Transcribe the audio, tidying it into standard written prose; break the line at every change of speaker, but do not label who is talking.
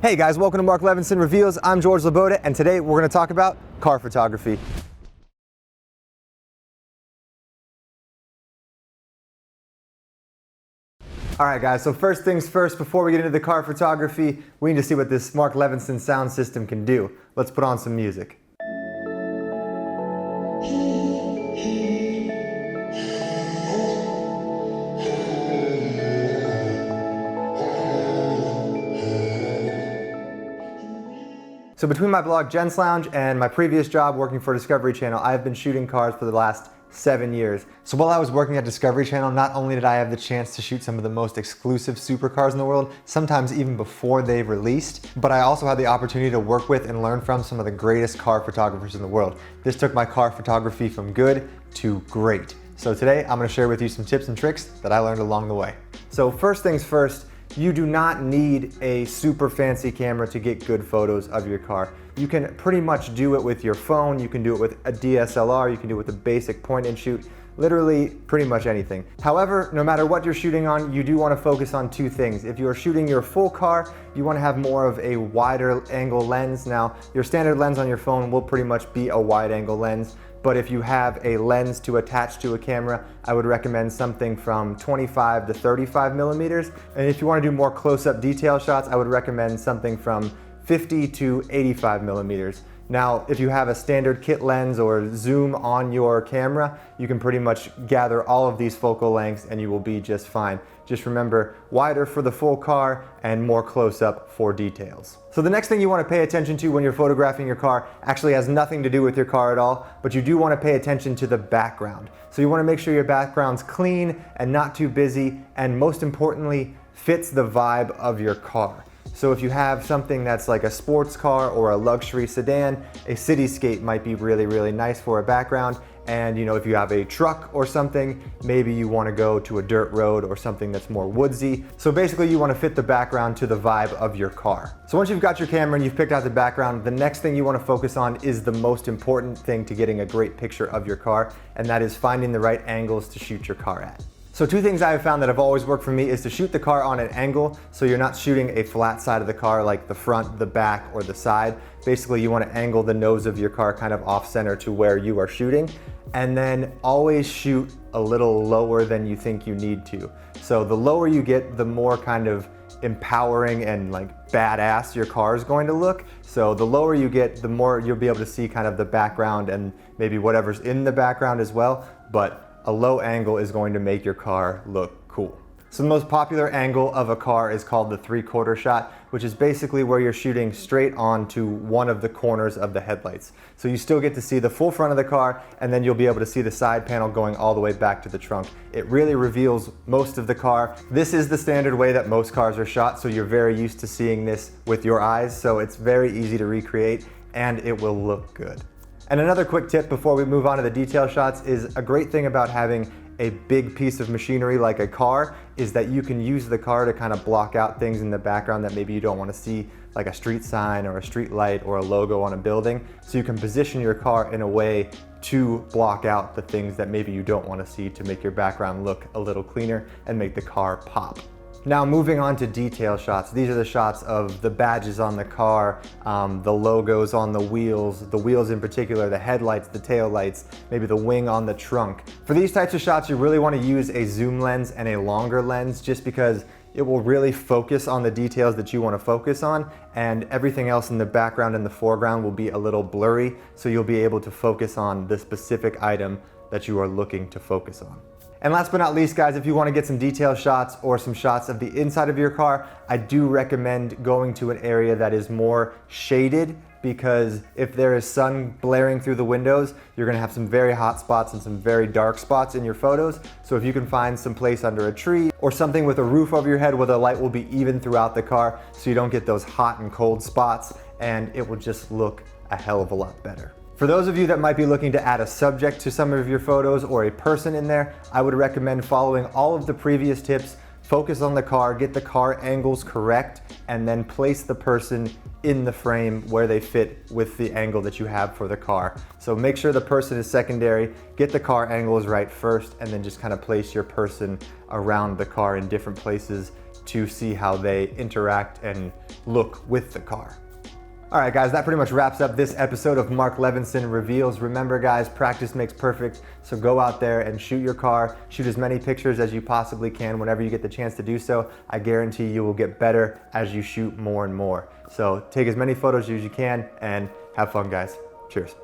Hey guys, welcome to Mark Levinson Reveals. I'm George LaBoda, and today we're going to talk about car photography. Alright guys, so first things first, before we get into the car photography, we need to see what this Mark Levinson sound system can do. Let's put on some music. So between my blog Gent's Lounge and my previous job working for Discovery Channel, I've been shooting cars for the last 7 years. So while I was working at Discovery Channel, not only did I have the chance to shoot some of the most exclusive supercars in the world, sometimes even before they released, but I also had the opportunity to work with and learn from some of the greatest car photographers in the world. This took my car photography from good to great. So today I'm going to share with you some tips and tricks that I learned along the way. So first things first, you do not need a super fancy camera to get good photos of your car. You can pretty much do it with your phone, you can do it with a DSLR, you can do it with a basic point and shoot, literally pretty much anything. However, no matter what you're shooting on, you do want to focus on two things. If you're shooting your full car, you want to have more of a wider angle lens. Now, your standard lens on your phone will pretty much be a wide angle lens, but if you have a lens to attach to a camera, I would recommend something from 25 to 35 millimeters. And if you want to do more close-up detail shots, I would recommend something from 50 to 85 millimeters. Now, if you have a standard kit lens or zoom on your camera, you can pretty much gather all of these focal lengths and you will be just fine. Just remember, wider for the full car and more close-up for details. So the next thing you want to pay attention to when you're photographing your car actually has nothing to do with your car at all, but you do want to pay attention to the background. So you want to make sure your background's clean and not too busy, and most importantly, fits the vibe of your car. So if you have something that's like a sports car or a luxury sedan, a cityscape might be really, really nice for a background. And you know, if you have a truck or something, maybe you want to go to a dirt road or something that's more woodsy. So basically you want to fit the background to the vibe of your car. So once you've got your camera and you've picked out the background, the next thing you want to focus on is the most important thing to getting a great picture of your car, and that is finding the right angles to shoot your car at. So two things I have found that have always worked for me is to shoot the car on an angle, so you're not shooting a flat side of the car like the front, the back, or the side. Basically you want to angle the nose of your car kind of off center to where you are shooting, and then always shoot a little lower than you think you need to. So the lower you get, the more kind of empowering and like badass your car is going to look. So the lower you get, the more you'll be able to see kind of the background and maybe whatever's in the background as well, but a low angle is going to make your car look cool. So the most popular angle of a car is called the 3/4 shot, which is basically where you're shooting straight onto one of the corners of the headlights. So you still get to see the full front of the car, and then you'll be able to see the side panel going all the way back to the trunk. It really reveals most of the car. This is the standard way that most cars are shot, so you're very used to seeing this with your eyes, so it's very easy to recreate, and it will look good. And another quick tip before we move on to the detail shots is a great thing about having a big piece of machinery like a car is that you can use the car to kind of block out things in the background that maybe you don't want to see, like a street sign or a street light or a logo on a building. So you can position your car in a way to block out the things that maybe you don't want to see to make your background look a little cleaner and make the car pop. Now moving on to detail shots. These are the shots of the badges on the car, the logos on the wheels in particular, the headlights, the tail lights, maybe the wing on the trunk. For these types of shots, you really want to use a zoom lens and a longer lens just because it will really focus on the details that you want to focus on, and everything else in the background and the foreground will be a little blurry, so you'll be able to focus on the specific item that you are looking to focus on. And last but not least, guys, if you want to get some detail shots or some shots of the inside of your car, I do recommend going to an area that is more shaded, because if there is sun blaring through the windows, you're going to have some very hot spots and some very dark spots in your photos. So if you can find some place under a tree or something with a roof over your head where the light will be even throughout the car so you don't get those hot and cold spots, and it will just look a hell of a lot better. For those of you that might be looking to add a subject to some of your photos or a person in there, I would recommend following all of the previous tips. Focus on the car, get the car angles correct, and then place the person in the frame where they fit with the angle that you have for the car. So make sure the person is secondary, get the car angles right first, and then just kind of place your person around the car in different places to see how they interact and look with the car. All right, guys, that pretty much wraps up this episode of Mark Levinson Reveals. Remember, guys, practice makes perfect, so go out there and shoot your car. Shoot as many pictures as you possibly can whenever you get the chance to do so. I guarantee you will get better as you shoot more and more. So take as many photos as you can and have fun, guys. Cheers.